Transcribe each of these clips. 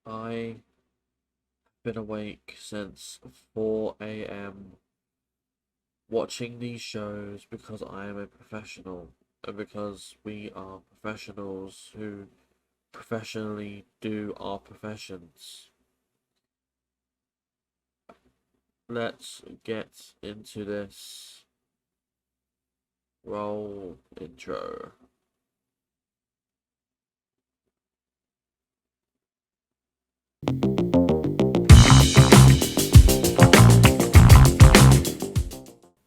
I've been awake since 4 a.m. watching these shows because I am a professional and because we are professionals who professionally do our professions. Let's get into this. Roll intro.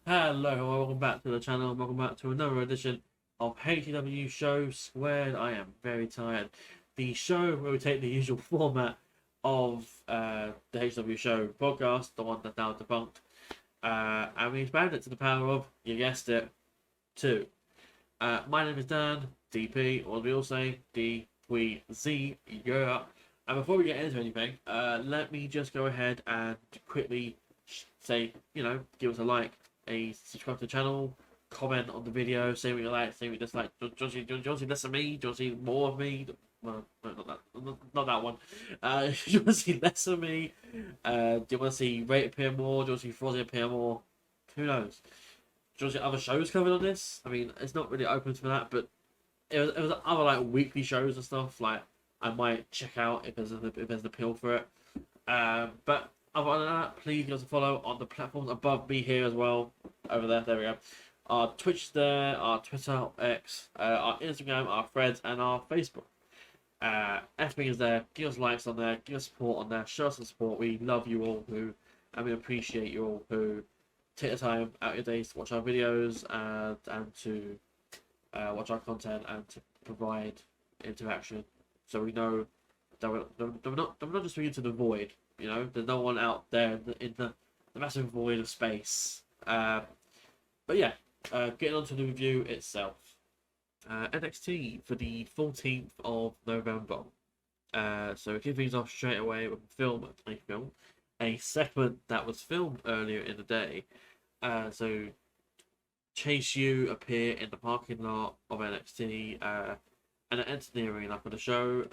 Hello, and welcome back to the channel. Welcome back to another edition of HCW Show Squared. I am very tired. The show where we take the usual format of the HCW Show podcast, the one that's now debunked, and we expand it to the power of, you guessed it, two. My name is Dan, DP, or we all say DPZ. Yeah. And before we get into anything, let me just go ahead and quickly say, give us a like, a subscribe to the channel, comment on the video, say what you like, say what you dislike. Do you want to see less of me? Do you want to see more of me? Well, no, not that one. Do you want to see less of me? Do you want to see Rate appear more? Do you want to see Frozzy appear more? Who knows? Do you want to see other shows covered on this? I mean, it's not really open for that, but it was other like weekly shows and stuff. Like I might check out if there's an appeal for it. But other than that, please give us a follow on the platforms above me here as well. Over there we go. Our Twitch is there, our Twitter, X, our Instagram, our Threads, and our Facebook. Everything is there. Give us likes on there, give us support on there, show us some support. We love you all and we appreciate you all who take the time out of your days to watch our videos and to watch our content and to provide interaction. So we know that we're not just speaking to the void. There's no one out there in the massive void of space. But yeah, getting on to the review itself. NXT for the 14th of November. So we kick things off straight away with a segment that was filmed earlier in the day. So Chase U appear in the parking lot of NXT and it ends the arena for the show.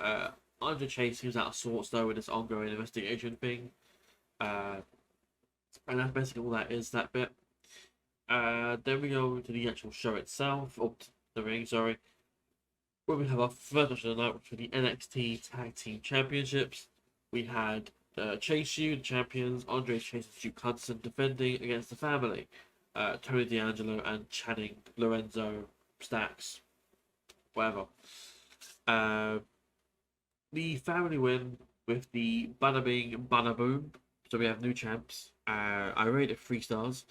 Andre Chase seems out of sorts though with this ongoing investigation thing. And that's basically all that is, that bit. Then we go to the actual show itself, or the ring, sorry. Where we have our first match of the night, which was the NXT Tag Team Championships. We had Chase U, the champions, Andre Chase and Duke Hudson defending against the family. Tony D'Angelo and Channing Lorenzo Stacks. Whatever. The family win with the bada bing, bada boom. So we have new champs. I rated 3 stars.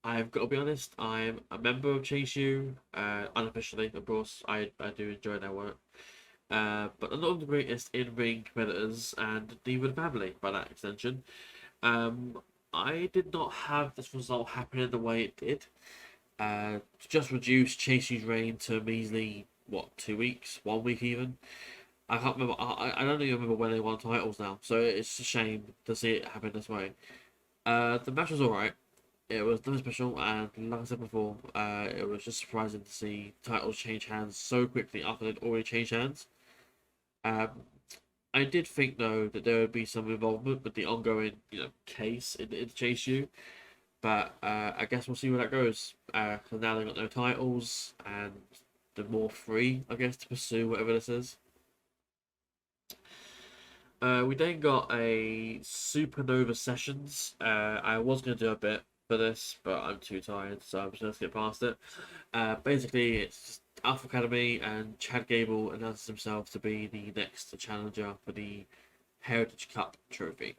I've got to be honest, I'm a member of Chase U, unofficially, of course. I do enjoy their work. But I'm not the greatest in-ring competitors, and neither the family, by that extension. I did not have this result happen in the way it did. To just reduce Chase U's reign to a measly, 2 weeks? 1 week even? I can't remember. I don't even remember when they won titles now, so it's a shame to see it happen this way. The match was alright. It was nothing special, and like I said before, it was just surprising to see titles change hands so quickly after they'd already changed hands. I did think though that there would be some involvement with the ongoing, case in Chase U, but I guess we'll see where that goes. Because now they've got no titles and they're more free, I guess, to pursue whatever this is. We then got a Supernova Sessions. I was going to do a bit for this, but I'm too tired, so I'm just going to skip past it. Basically, it's just Alpha Academy, and Chad Gable announces himself to be the next challenger for the Heritage Cup trophy.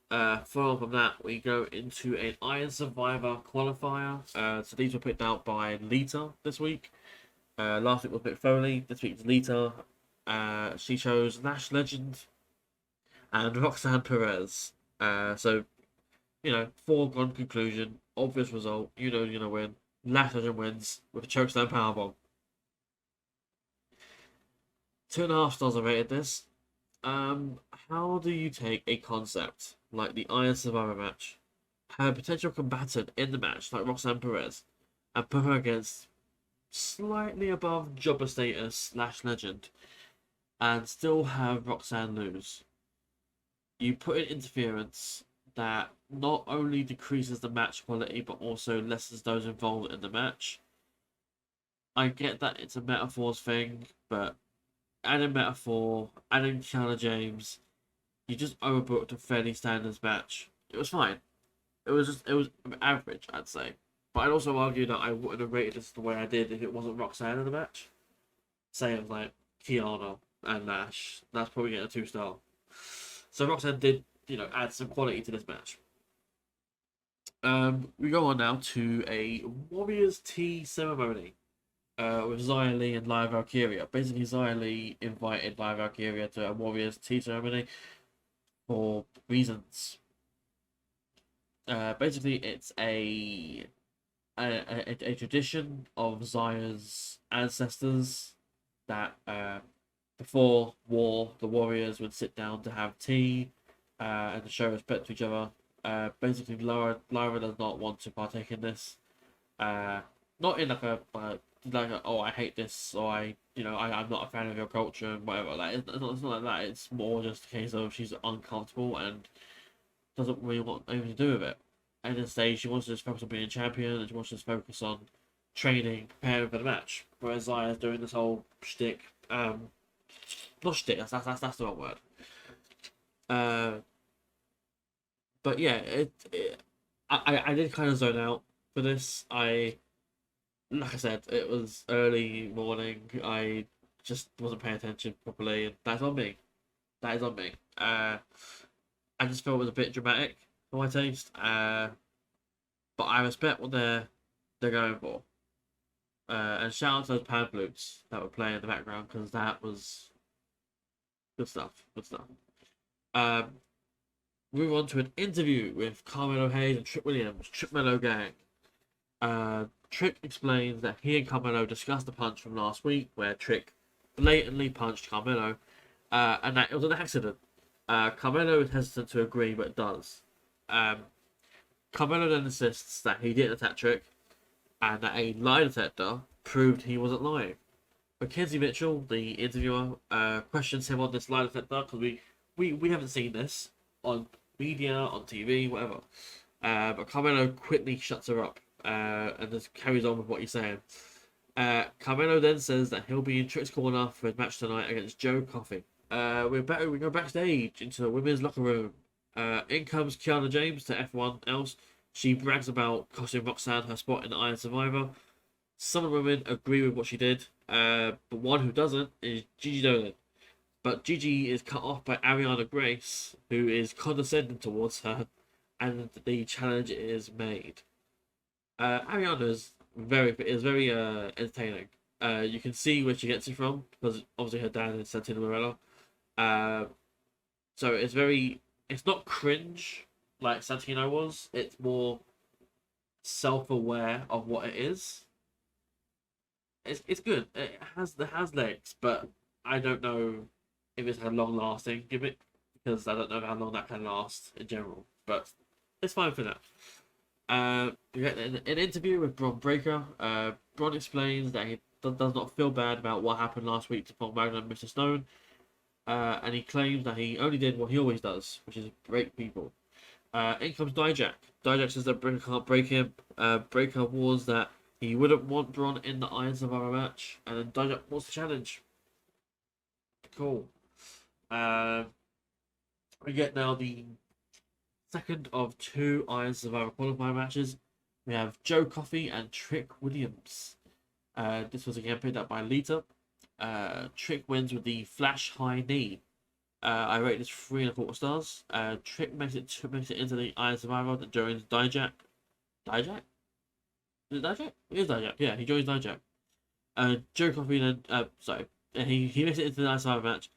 Following from that, we go into an Iron Survivor qualifier. So these were picked out by Lita this week. Last week was Mick Foley. This week is Lita. She chose Lash Legend and Roxanne Perez. So, foregone conclusion, obvious result. You're going to win. Lash Legend wins with a chokeslam powerbomb. 2.5 stars I rated this. How do you take a concept like the Iron Survivor match, have a potential combatant in the match like Roxanne Perez, and put her against slightly above jobber status Lash Legend, and still have Roxanne lose. You put in interference that not only decreases the match quality but also lessens those involved in the match. I get that it's a metaphors thing, but adding metaphor, adding Kiana James, you just overbooked a fairly standard match. It was fine. It was average, I'd say. But I'd also argue that I wouldn't have rated this the way I did if it wasn't Roxanne in the match. Say it was like Kiana and Nash. That's probably getting a 2-star. So Roxanne did, add some quality to this match. We go on now to a Warriors Tea ceremony with Xia Li and Lyra Valkyria. Basically, Xia Li invited Lyra Valkyria to a Warriors Tea ceremony for reasons. Basically, it's a tradition of Xia's ancestors that before war, the warriors would sit down to have tea and to show respect to each other. Basically, Lyra does not want to partake in this. Not in like a oh, I hate this, or I'm not a fan of your culture and whatever. Like it's not like that. It's more just a case of she's uncomfortable and doesn't really want anything to do with it. At this stage, she wants to just focus on being a champion and she wants to just focus on training, preparing for the match. Whereas Xaya's doing this whole shtick. Not shtick, that's the wrong word. But yeah, I did kind of zone out for this. Like I said, it was early morning. I just wasn't paying attention properly, and that's on me. That is on me. I just felt it was a bit dramatic for my taste. But I respect what they're going for. And shout out to those pan flutes that were playing in the background because that was good stuff. Good stuff. Move on to an interview with Carmelo Hayes and Trick Williams, Trick Mello Gang. Trick explains that he and Carmelo discussed the punch from last week where Trick blatantly punched Carmelo and that it was an accident. Carmelo is hesitant to agree, but does. Carmelo then insists that he didn't attack Trick and that a lie detector proved he wasn't lying. Mackenzie Mitchell, the interviewer, questions him on this lie detector because we haven't seen this on media, on TV, whatever. But Carmelo quickly shuts her up and just carries on with what he's saying. Carmelo then says that he'll be in Trick's corner for his match tonight against Joe Coffey. We go backstage into the women's locker room. In comes Kiana James to everyone else. She brags about costing Roxanne her spot in the Iron Survivor. Some of the women agree with what she did, but one who doesn't is Gigi Dolan. But Gigi is cut off by Ariana Grace, who is condescending towards her, and the challenge is made. Ariana is very entertaining. You can see where she gets it from because obviously her dad is Santino Marella. So it's not cringe like Santino was. It's more self-aware of what it is. It's good. It has legs, but I don't know if it's a long-lasting gimmick because I don't know how long that can last in general. But it's fine for now. We get an interview with Bron Breakker. Bron explains that he does not feel bad about what happened last week to Paul Magna and Mr. Stone. And he claims that he only did what he always does, which is break people. In comes Dijak. Dijak says that Breakker can't break him. Breakker warns that he wouldn't want Bron in the Iron Survivor match, and then Dijak wants the challenge. Cool. We get now the second of 2 Iron Survivor qualifying matches. We have Joe Coffey and Trick Williams. This was again picked up by Lita. Trick wins with the flash high knee. I rate this 3.25 stars. Trick makes it into the Iron Survivor that joins Dijak. Dijak? Is it Dijak? It is Dijak. Yeah, he joins Dijak. Joe Coffey then he makes it into the Iron Survivor match.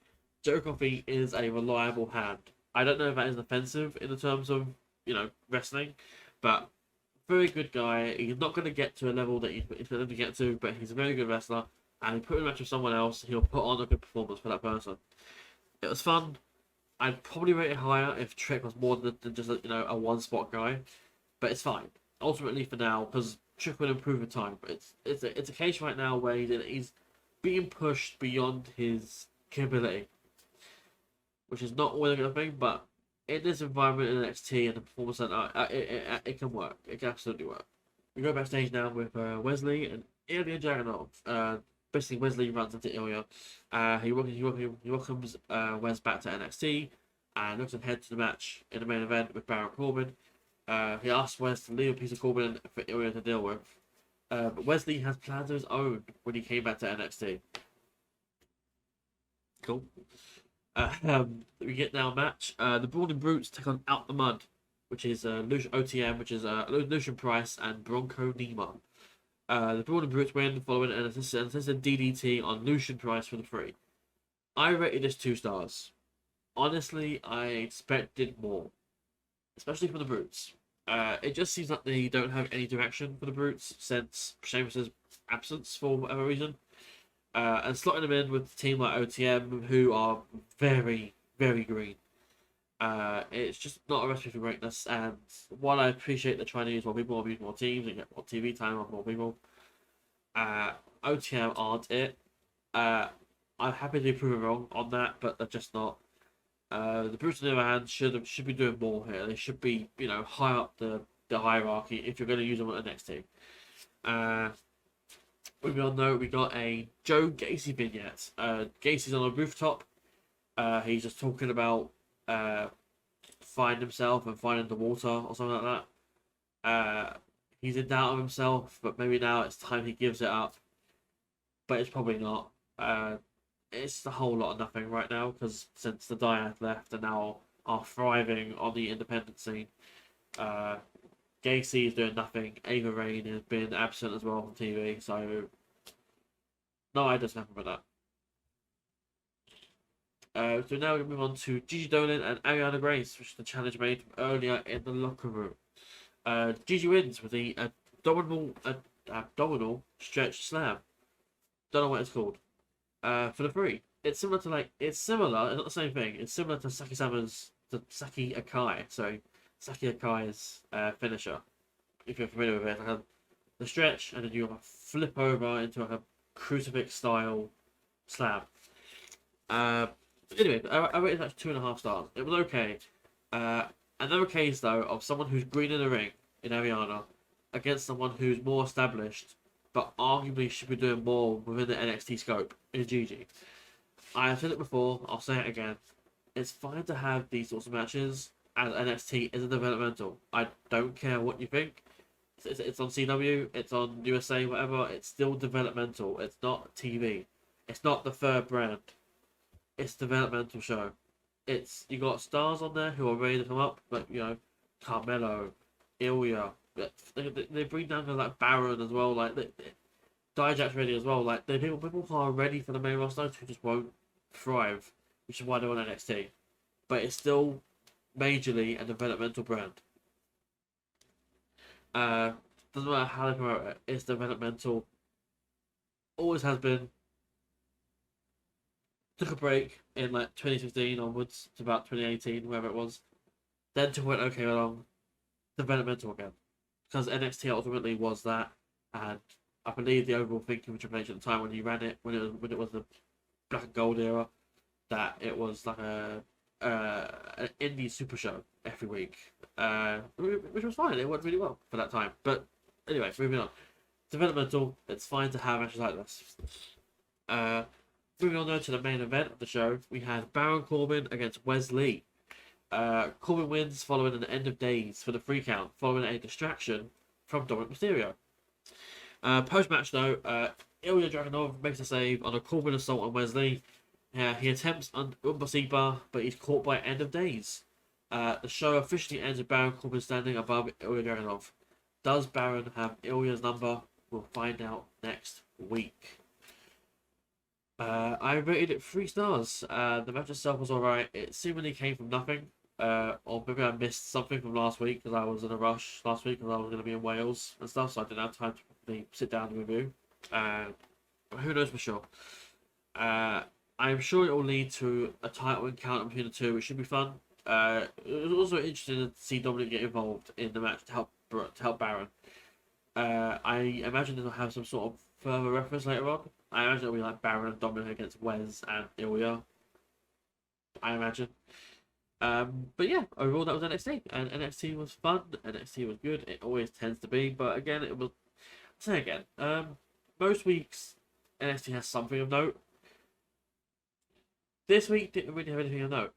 Joe Coffey is a reliable hand. I don't know if that is offensive in the terms of wrestling, but very good guy. He's not going to get to a level that he's going to get to, but he's a very good wrestler. And put him in a match with someone else, he'll put on a good performance for that person. It was fun. I'd probably rate it higher if Trick was more than just a one-spot guy, but it's fine. Ultimately, for now, because Trick will improve with time. But it's a case right now where he's being pushed beyond his capability, which is not always a good thing, but in this environment in NXT and the Performance Center, it can work. It can absolutely work. We go backstage now with Wesley and Ilya Dragunov. Basically, Wesley runs into Ilya. He welcomes Wes back to NXT and looks ahead to the match in the main event with Baron Corbin. He asks Wes to leave a piece of Corbin for Ilya to deal with. But Wesley has plans of his own when he came back to NXT. Cool. We get now a match. The Brawling Brutes take on Out the Mud, which is OTM, which is Lucian Price and Bronco Nima. The Brawling Brutes win following an assisted DDT on Lucian Price for the free. I rated this 2 stars. Honestly, I expected more, especially for the Brutes. It just seems like they don't have any direction for the Brutes since Sheamus's absence for whatever reason. And slotting them in with a team like OTM, who are very, very green. It's just not a recipe for greatness. And while I appreciate they're trying to use more people, use more teams, and get more TV time on more people, OTM aren't it. I'm happy to be proven wrong on that, but they're just not. The Brutes, on the other hand, should be doing more here. They should be, high up the hierarchy if you're going to use them on the next team. Moving on though, we got a Joe Gacy vignette. Gacy's on a rooftop. He's just talking about finding himself and finding the water or something like that. He's in doubt of himself, but maybe now it's time he gives it up. But it's probably not. It's a whole lot of nothing right now, because since the Dyad left and now are thriving on the independent scene, Gacy is doing nothing. Ava Rain has been absent as well from TV, so no idea what's happened with that. So now we move on to Gigi Dolan and Ariana Grace, which is the challenge made earlier in the locker room. Gigi wins with the abdominal stretch slam. Don't know what it's called. For the free. It's similar, it's not the same thing. It's similar to Saki Akai. So Saki Akai's finisher, if you're familiar with it. Like the stretch, and then you flip over into a crucifix style slam. Anyway, I rated that 2.5 stars. It was okay. Another case though of someone who's green in the ring in Ariana against someone who's more established, but arguably should be doing more within the NXT scope in Gigi. I have said it before, I'll say it again. It's fine to have these sorts of matches, and NXT isn't developmental. I don't care what you think. It's on CW, it's on USA, whatever. It's still developmental. It's not TV. It's not the third brand. It's a developmental show. You got stars on there who are ready to come up, like Carmelo, Ilya. They bring down like Baron as well, like Dijak's ready as well. Like the people who are ready for the main roster who just won't thrive, which is why they're on NXT. But it's still majorly a developmental brand. Doesn't matter how they promote it, it's developmental. Always has been. Took a break in like 2016 onwards to about 2018, wherever it was. Then to went okay along, developmental again. Because NXT ultimately was that, and I believe the overall thinking of Triple H at the time when he ran it, when it was the Black and Gold era, that it was like an indie super show every week, which was fine. It worked really well for that time. But anyway, moving on. Developmental. It's fine to have matches like this. Moving on though to the main event of the show, we had Baron Corbin against Wes Lee. Corbin wins following an end of days for the 3 count, following a distraction from Dominic Mysterio. Post-match though, Ilya Dragunov makes a save on a Corbin assault on Wes Lee. He attempts Umbasiba, but he's caught by end of days. The show officially ends with Baron Corbin standing above Ilya Dragunov. Does Baron have Ilya's number? We'll find out next week. I rated it 3 stars. The match itself was alright. It seemingly came from nothing. Or maybe I missed something from last week because I was in a rush last week because I was going to be in Wales and stuff, so I didn't have time to really sit down and review. But who knows for sure. I'm sure it will lead to a title encounter between the two, which should be fun. It was also interesting to see Dominic get involved in the match to help Baron. I imagine it'll have some sort of further reference later on, I imagine it'll be like Baron and Dominic against Wes and Ilya. I imagine. But yeah, overall that was NXT, and NXT was fun. NXT was good. It always tends to be, but again, it was. Say again. Most weeks NXT has something of note. This week didn't really have anything of note.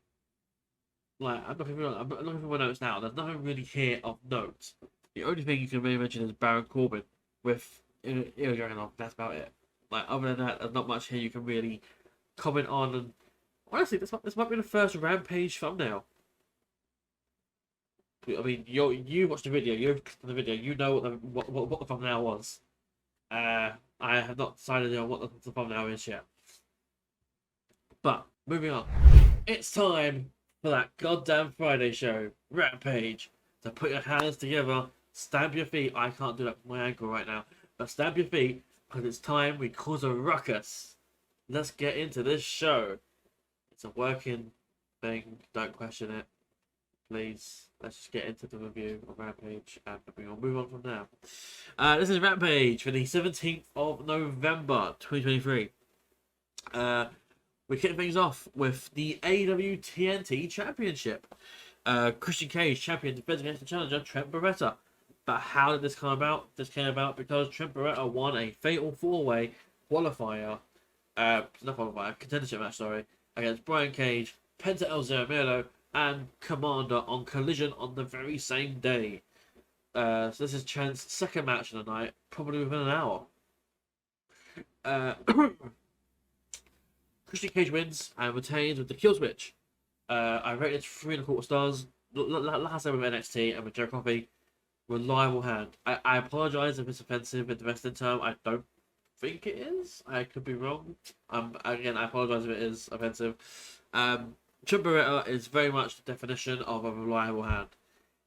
Like I'm looking for my notes now. There's nothing really here of note. The only thing you can really mention is Baron Corbin with Ilya Dragunov. That's about it. Like other than that, there's not much here you can really comment on. And honestly, this might be the first Rampage thumbnail. I mean, you watched the video. You clicked on the video. You know what the thumbnail was. I have not decided on what the thumbnail is yet. But moving on, it's time for that goddamn Friday show, Rampage. So put your hands together, stamp your feet. I can't do that with my ankle right now, but stamp your feet because it's time we cause a ruckus. Let's get into this show. It's a working thing. Don't question it, please. Let's just get into the review of Rampage and we'll move on from there. This is Rampage for the 17th of November 2023. We kick things off with the AEW TNT Championship. Christian Cage, champion, defends against the challenger, Trent Beretta. But how did this come about? This came about because Trent Beretta won a Fatal 4-Way qualifier, contendership match, against Brian Cage, Penta El Zero and Commander on Collision on the very same day. So this is Trent's second match of the night, probably within an hour. Christian Cage wins and retains with the kill switch. I rated 3.25 stars. Last time with NXT and with Joe Coffey, reliable hand. I apologise if it's offensive in the wrestling term. I don't think it is. I could be wrong. Again, I apologise if it is offensive. Trent Beretta is very much the definition of a reliable hand.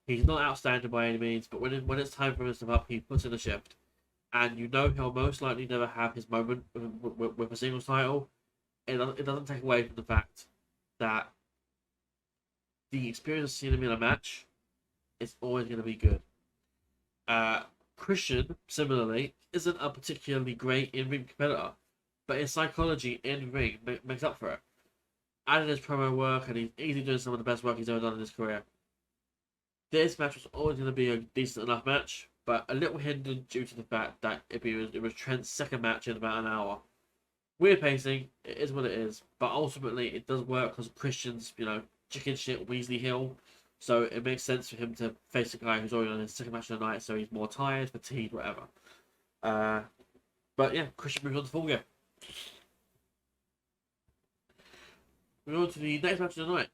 He's not outstanding by any means, but when it's time for him to step up, he puts in a shift. And you know he'll most likely never have his moment with a singles title. It doesn't take away from the fact that the experience of seeing him in a match is always going to be good. Christian, similarly, isn't a particularly great in-ring competitor, but his psychology in-ring makes up for it. Added his promo work, and he's easily doing some of the best work he's ever done in his career. This match was always going to be a decent enough match, but a little hindered due to the fact that it was Trent's second match in about an hour. Weird pacing, it is what it is, but ultimately it does work because Christian's, chicken shit Weasley Hill, so it makes sense for him to face a guy who's already on his second match of the night, so he's more tired, fatigued, whatever. But yeah, Christian moves on to Full Gear. Moving on to the next match of the night.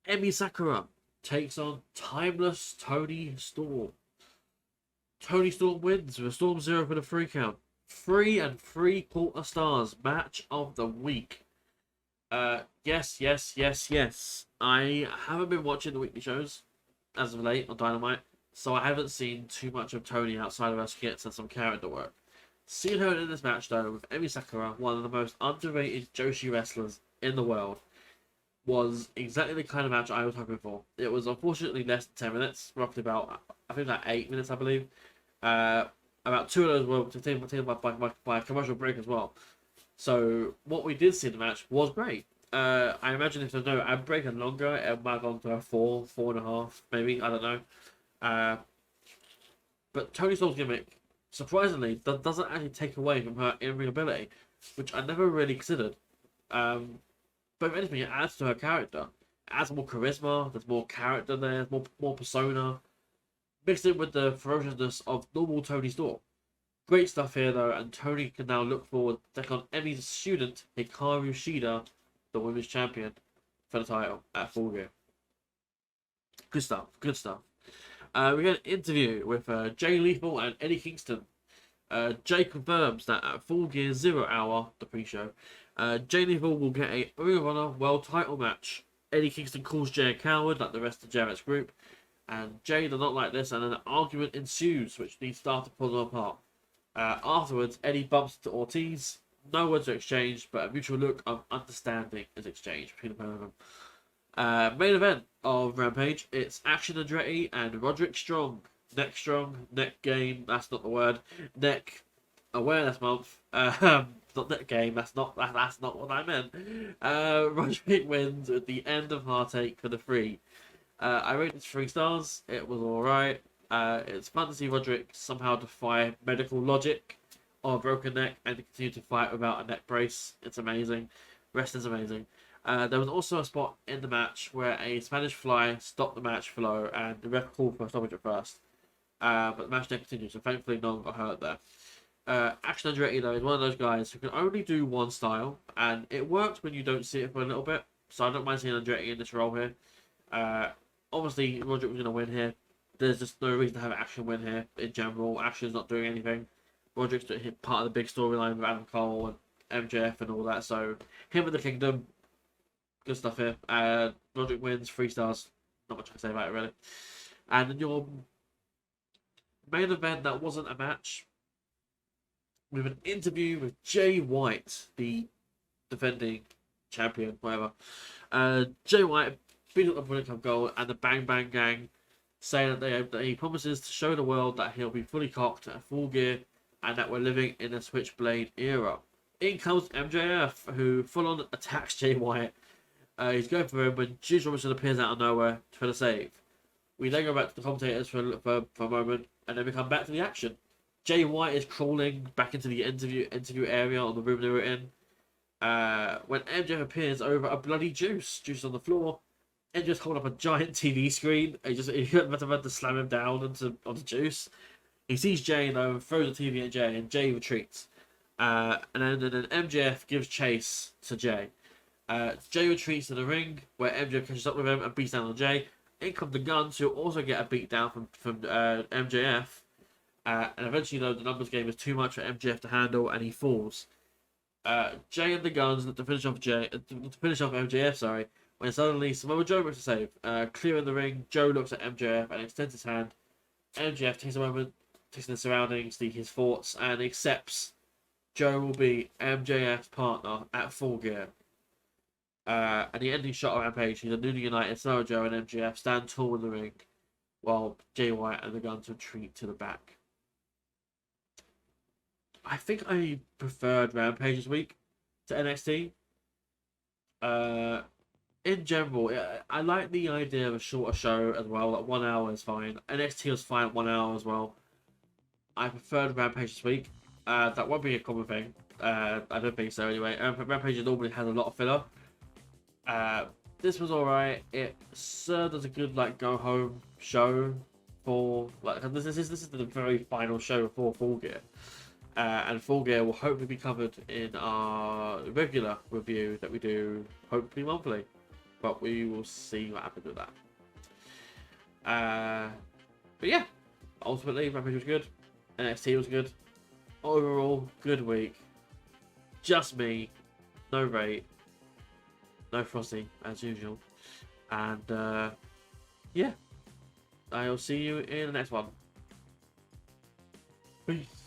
Emi Sakura takes on Timeless Toni Storm. Toni Storm wins with a Storm 0 for the 3 count. 3 3/4 stars match of the week. Yes. I haven't been watching the weekly shows as of late on Dynamite, so I haven't seen too much of Toni outside of her skits and some character work. Seeing her in this match though with Emi Sakura, one of the most underrated Joshi wrestlers in the world, was exactly the kind of match I was hoping for. It was unfortunately less than 10 minutes, roughly about, I think like 8 minutes, I believe. About 2 of those were taken by a commercial break as well. So what we did see in the match was great. I imagine if there's no ad break and longer, it might have gone to a 4.5, maybe, I don't know. But Toni Storm's gimmick, surprisingly, doesn't actually take away from her in-ring ability, which I never really considered. But if anything, it adds to her character. It adds more charisma, there's more character there, more persona. Mixed in with the ferociousness of normal Toni Storm. Great stuff here though, and Toni can now look forward to take on Emi's student, Hikaru Shida, the women's champion, for the title at Full Gear. Good stuff. We get an interview with Jay Lethal and Eddie Kingston. Jay confirms that at Full Gear 0 hour, the pre-show, Jay Lethal will get a Ring of Honor World title match. Eddie Kingston calls Jay a coward like the rest of Jarrett's group, and Jay does not like this, and an argument ensues which needs staff to pull them apart. Afterwards, Eddie bumps into Ortiz. No words are exchanged, but a mutual look of understanding is exchanged between the pair of them. Main event of Rampage, it's Action Andretti and Roderick Strong. Neck strong, neck game, that's not the word. Neck Awareness Month. Not that game. That's not what I meant. Roderick wins at the end of Heartache for the 3. I rated it 3 stars. It was alright. It's fun to see Roderick somehow defy medical logic on a broken neck and continue to fight without a neck brace. It's amazing. Wrestling's amazing. There was also a spot in the match where a Spanish Fly stopped the match flow and the ref called for a stoppage at first. But the match then continued, so thankfully no one got hurt there. Action Andretti, though, is one of those guys who can only do one style, and it works when you don't see it for a little bit, so I don't mind seeing Andretti in this role here. Obviously, Roderick was going to win here. There's just no reason to have Action win here in general. Action's not doing anything. Roderick's part of the big storyline with Adam Cole and MJF and all that, so him with the Kingdom, good stuff here. Roderick wins, 3 stars. Not much I can say about it, really. And then your main event that wasn't a match, with an interview with Jay White, the defending champion, whatever. Jay White beat up the Bullet Club Gold and the Bang Bang Gang, saying that he promises to show the world that he'll be fully cocked at Full Gear and that we're living in a Switchblade era. In comes MJF, who full-on attacks Jay White. He's going for him when Juice Robinson appears out of nowhere for the save. We then go back to the commentators for a moment, and then we come back to the action. Jay White is crawling back into the interview area on the room they were in. When MJF appears over a bloody Juice on the floor, MJF's holding up a giant TV screen. He's about to slam him down onto Juice. He sees Jay though and throws the TV at Jay, and Jay retreats. And then MJF gives chase to Jay. Jay retreats to the ring where MJF catches up with him and beats down on Jay. In come the Guns, who also get a beat down from MJF. And eventually, though, the numbers game is too much for MJF to handle, and he falls. Jay and the Guns to finish off MJF. Sorry, when suddenly Samoa Joe makes a save. Clearing the ring, Joe looks at MJF and extends his hand. MJF takes a moment, takes in the surroundings, his thoughts, and accepts Joe will be MJF's partner at Full Gear. And the ending shot of Rampage, he's a newly united Samoa Joe and MJF stand tall in the ring, while Jay White and the Guns retreat to the back. I think I preferred Rampage this week to NXT. In general, I like the idea of a shorter show as well. Like 1 hour is fine. NXT was fine at 1 hour as well. I preferred Rampage this week. That won't be a common thing. I don't think so anyway. Rampage normally has a lot of filler. This was alright. It served as a good go home show for this is the very final show before Full Gear. And Full Gear will hopefully be covered in our regular review that we do hopefully monthly. But we will see what happens with that. But yeah, ultimately Rampage was good. NXT was good. Overall, good week. Just me. No rate. No Frosty, as usual. And yeah, I'll see you in the next one. Peace.